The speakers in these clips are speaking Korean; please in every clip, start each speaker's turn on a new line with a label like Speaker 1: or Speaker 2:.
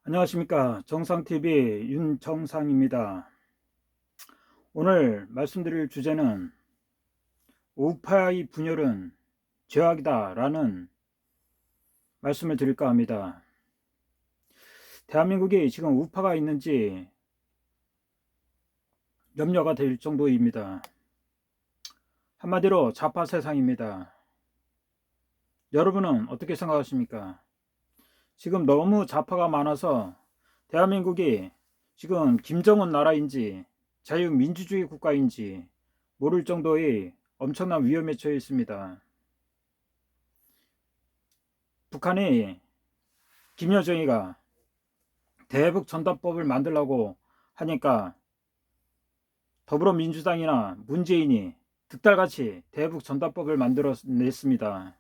Speaker 1: 안녕하십니까. 정상TV 윤정상입니다. 오늘 말씀드릴 주제는 우파의 분열은 죄악이다 라는 말씀을 드릴까 합니다. 대한민국에 지금 우파가 있는지 염려가 될 정도입니다. 한마디로 좌파 세상입니다. 여러분은 어떻게 생각하십니까? 지금 너무 좌파가 많아서 대한민국이 지금 김정은 나라인지 자유민주주의 국가인지 모를 정도의 엄청난 위험에 처해 있습니다. 북한이 김여정이가 대북 전단법을 만들라고 하니까 더불어민주당이나 문재인이 득달같이 대북 전단법을 만들어냈습니다.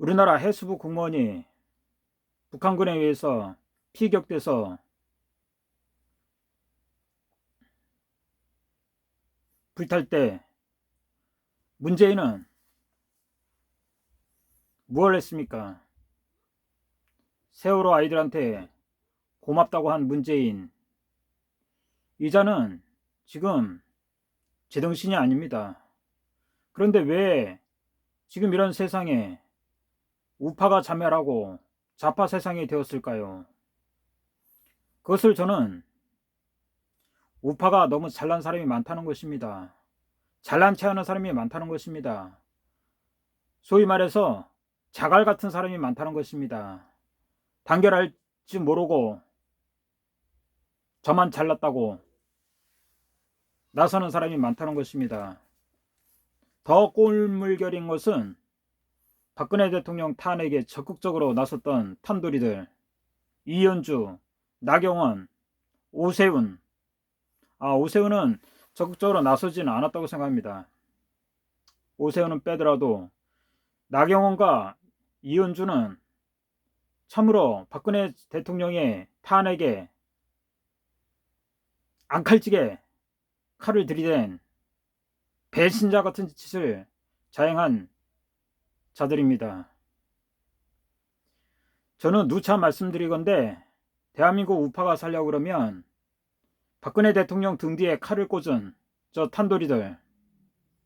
Speaker 1: 우리나라 해수부 공무원이 북한군에 의해서 피격돼서 불탈 때 문재인은 뭘 했습니까? 세월호 아이들한테 고맙다고 한 문재인, 이자는 지금 제정신이 아닙니다. 그런데 왜 지금 이런 세상에 우파가 자멸하고 좌파 세상이 되었을까요? 그것을 저는 우파가 너무 잘난 사람이 많다는 것입니다. 잘난 체하는 사람이 많다는 것입니다. 소위 말해서 자갈 같은 사람이 많다는 것입니다. 단결할 줄 모르고 저만 잘났다고 나서는 사람이 많다는 것입니다. 더 꼴물결인 것은 박근혜 대통령 탄핵에 적극적으로 나섰던 탄돌이들, 이현주, 나경원, 오세훈. 오세훈은 적극적으로 나서지는 않았다고 생각합니다. 오세훈은 빼더라도 나경원과 이현주는 참으로 박근혜 대통령의 탄핵에 앙칼지게 칼을 들이댄 배신자 같은 짓을 자행한 자들입니다. 저는 누차 말씀드리건대 대한민국 우파가 살려고 그러면 박근혜 대통령 등 뒤에 칼을 꽂은 저 탄돌이들,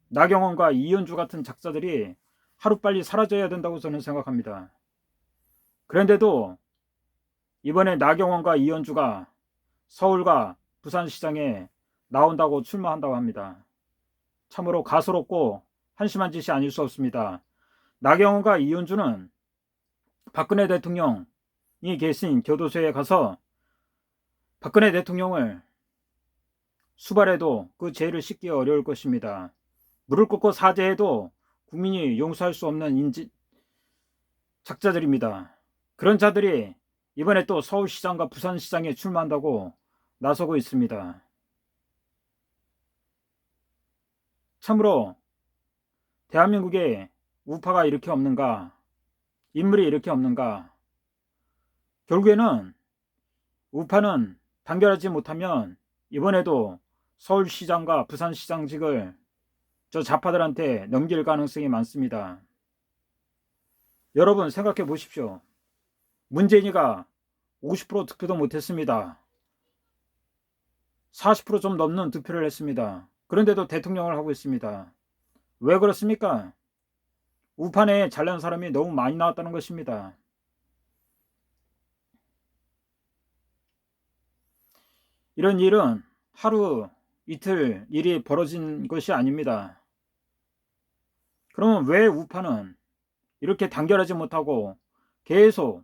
Speaker 1: 나경원과 이현주 같은 작자들이 하루빨리 사라져야 된다고 저는 생각합니다. 그런데도 이번에 나경원과 이현주가 서울과 부산시장에 나온다고 출마한다고 합니다. 참으로 가소롭고 한심한 짓이 아닐 수 없습니다. 나경원과 이현주는 박근혜 대통령이 계신 교도소에 가서 박근혜 대통령을 수발해도 그 죄를 씻기 어려울 것입니다. 무릎 꿇고 사죄해도 국민이 용서할 수 없는 작자들입니다. 그런 자들이 이번에 또 서울시장과 부산시장에 출마한다고 나서고 있습니다. 참으로 대한민국에 우파가 이렇게 없는가? 인물이 이렇게 없는가? 결국에는 우파는 단결하지 못하면 이번에도 서울시장과 부산시장직을 저 좌파들한테 넘길 가능성이 많습니다. 여러분 생각해 보십시오. 문재인이가 50% 득표도 못했습니다. 40%좀 넘는 득표를 했습니다. 그런데도 대통령을 하고 있습니다. 왜 그렇습니까? 우판에 잘난 사람이 너무 많이 나왔다는 것입니다. 이런 일은 하루 이틀 일이 벌어진 것이 아닙니다. 그러면 왜 우파는 이렇게 단결하지 못하고 계속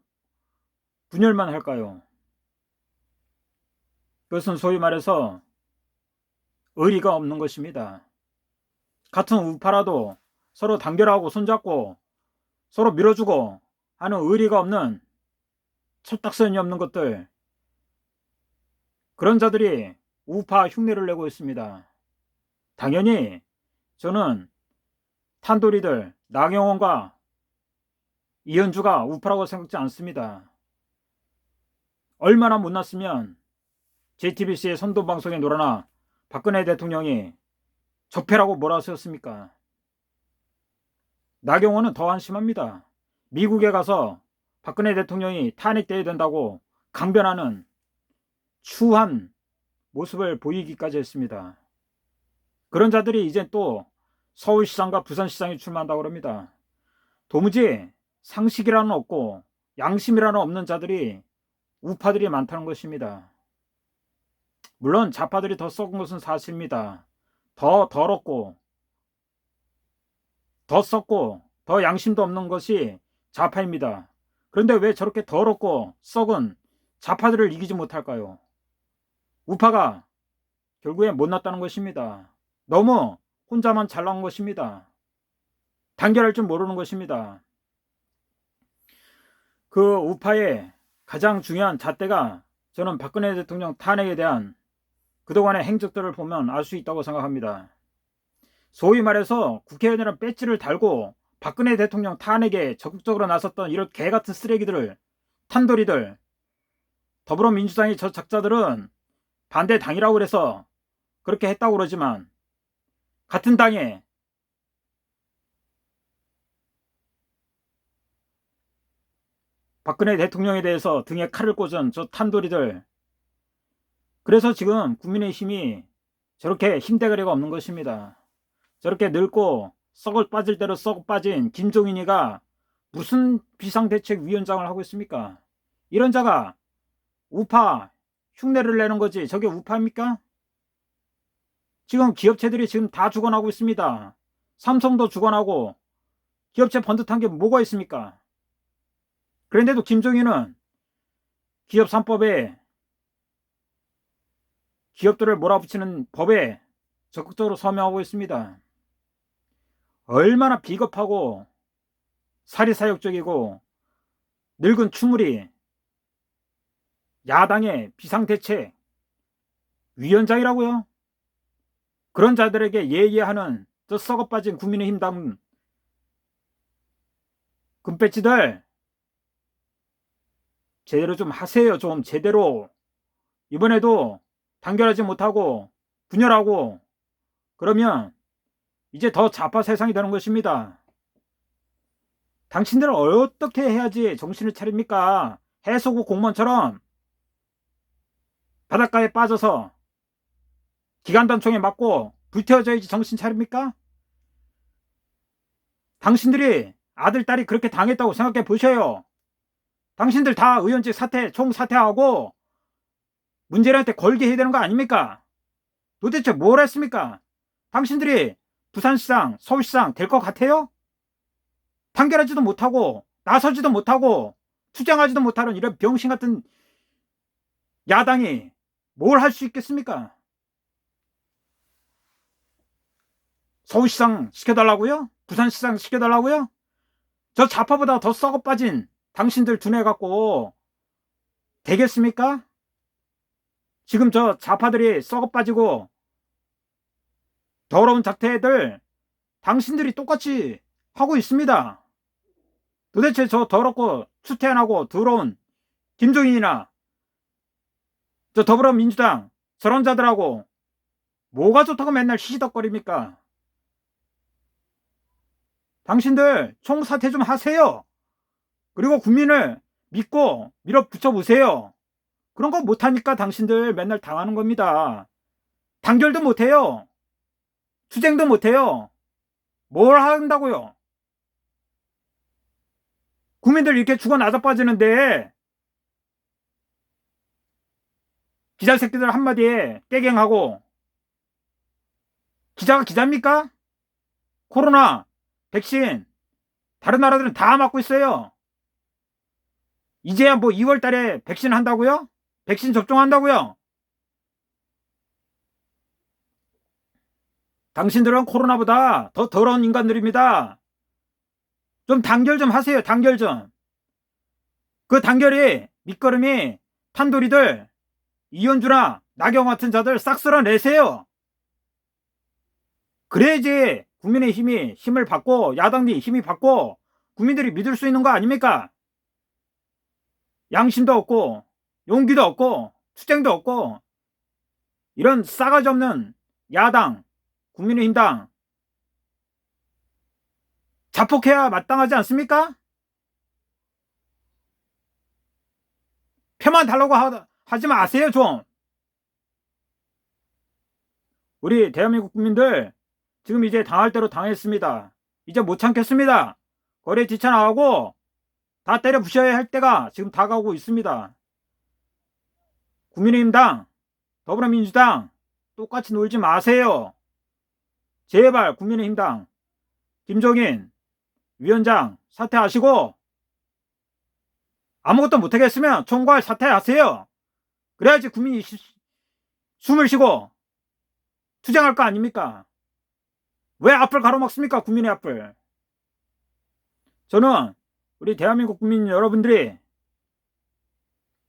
Speaker 1: 분열만 할까요? 그것은 소위 말해서 의리가 없는 것입니다. 같은 우파라도 서로 단결하고 손잡고 서로 밀어주고 하는 의리가 없는, 철딱선이 없는 것들, 그런 자들이 우파 흉내를 내고 있습니다. 당연히 저는 탄돌이들 나경원과 이현주가 우파라고 생각지 않습니다. 얼마나 못났으면 JTBC의 선동방송에 놀아나 박근혜 대통령이 적폐라고 몰아세웠습니까? 나경원은 더 한심합니다. 미국에 가서 박근혜 대통령이 탄핵돼야 된다고 강변하는 추한 모습을 보이기까지 했습니다. 그런 자들이 이제 또 서울시장과 부산시장에 출마한다고 합니다. 도무지 상식이라는 없고 양심이라는 없는 자들이 우파들이 많다는 것입니다. 물론 좌파들이 더 썩은 것은 사실입니다. 더 더럽고 더 썩고 더 양심도 없는 것이 좌파입니다. 그런데 왜 저렇게 더럽고 썩은 좌파들을 이기지 못할까요? 우파가 결국에 못났다는 것입니다. 너무 혼자만 잘 나온 것입니다. 단결할 줄 모르는 것입니다. 그 우파의 가장 중요한 잣대가 저는 박근혜 대통령 탄핵에 대한 그동안의 행적들을 보면 알 수 있다고 생각합니다. 소위 말해서 국회의원이라는 배지를 달고 박근혜 대통령 탄핵에 적극적으로 나섰던 이런 개같은 쓰레기들을, 탄돌이들, 더불어민주당의 저 작자들은 반대 당이라고 그래서 그렇게 했다고 그러지만 같은 당에 박근혜 대통령에 대해서 등에 칼을 꽂은 저 탄돌이들, 그래서 지금 국민의힘이 저렇게 힘대가리가 없는 것입니다. 저렇게 늙고 썩어 빠질 대로 썩어 빠진 김종인이가 무슨 비상대책위원장을 하고 있습니까? 이런 자가 우파 흉내를 내는 거지 저게 우파입니까? 지금 기업체들이 지금 다 죽어나고 있습니다. 삼성도 죽어나고 기업체 번듯한 게 뭐가 있습니까? 그런데도 김종인은 기업 3법에 기업들을 몰아붙이는 법에 적극적으로 서명하고 있습니다. 얼마나 비겁하고 사리사욕적이고 늙은 추물이 야당의 비상대책 위원장이라고요? 그런 자들에게 예의하는 저 썩어빠진 국민의힘당 금배지들 제대로 좀 하세요. 좀 제대로. 이번에도 단결하지 못하고 분열하고 그러면 이제 더 좌파 세상이 되는 것입니다. 당신들은 어떻게 해야지 정신을 차립니까? 해수구 공무원처럼 바닷가에 빠져서 기관단총에 맞고 불태워져야지 정신 차립니까? 당신들이 아들, 딸이 그렇게 당했다고 생각해 보셔요. 당신들 다 의원직 사퇴, 총사퇴하고 문재인한테 걸게 해야 되는 거 아닙니까? 도대체 뭘 했습니까? 당신들이 부산시장, 서울시장 될 것 같아요? 판결하지도 못하고 나서지도 못하고 투쟁하지도 못하는 이런 병신 같은 야당이 뭘 할 수 있겠습니까? 서울시장 시켜달라고요? 부산시장 시켜달라고요? 저 좌파보다 더 썩어 빠진 당신들 두뇌 갖고 되겠습니까? 지금 저 좌파들이 썩어 빠지고 더러운 작태들 당신들이 똑같이 하고 있습니다. 도대체 저 더럽고 추태안하고 더러운 김종인이나 저 더불어민주당 저런 자들하고 뭐가 좋다고 맨날 시시덕거립니까? 당신들 총사퇴 좀 하세요. 그리고 국민을 믿고 밀어붙여 보세요. 그런 거 못하니까 당신들 맨날 당하는 겁니다. 단결도 못해요. 투쟁도 못해요. 뭘 한다고요? 국민들 이렇게 죽어 나자빠지는데 기자 새끼들 한마디에 깨갱하고 기자가 기자입니까? 코로나 백신 다른 나라들은 다 맞고 있어요. 이제야 뭐 2월 달에 백신 한다고요? 백신 접종한다고요? 당신들은 코로나보다 더 더러운 인간들입니다. 좀 단결 좀 하세요. 단결 좀. 그 단결이 밑거름이 탄돌이들 이현주나 나경 같은 자들 싹 쓸어내세요. 그래야지 국민의힘이 힘을 받고 야당이 힘이 받고 국민들이 믿을 수 있는 거 아닙니까? 양심도 없고 용기도 없고 투쟁도 없고 이런 싸가지 없는 야당 국민의힘당 자폭해야 마땅하지 않습니까? 표만 달라고 하지 마세요 좀. 우리 대한민국 국민들 지금 이제 당할 대로 당했습니다. 이제 못 참겠습니다. 거리에 뛰쳐나가고 다 때려 부셔야 할 때가 지금 다가오고 있습니다. 국민의힘당, 더불어민주당 똑같이 놀지 마세요. 제발 국민의힘당 김종인 위원장 사퇴하시고 아무것도 못하겠으면 총괄 사퇴하세요. 그래야지 국민이 숨을 쉬고 투쟁할 거 아닙니까? 왜 앞을 가로막습니까? 국민의 앞을. 저는 우리 대한민국 국민 여러분들이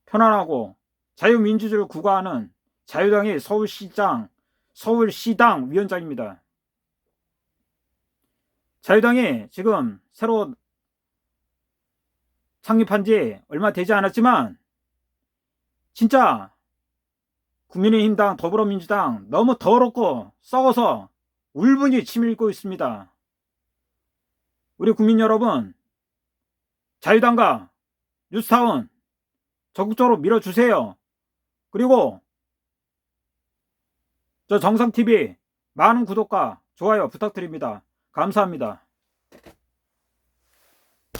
Speaker 1: 편안하고 자유민주주의를 구가하는 자유당의 서울시당 위원장입니다. 자유당이 지금 새로 창립한 지 얼마 되지 않았지만 진짜 국민의힘당, 더불어민주당 너무 더럽고 썩어서 울분이 치밀고 있습니다. 우리 국민 여러분, 자유당과 뉴스타운 적극적으로 밀어주세요. 그리고 저 정성TV 많은 구독과 좋아요 부탁드립니다. 감사합니다.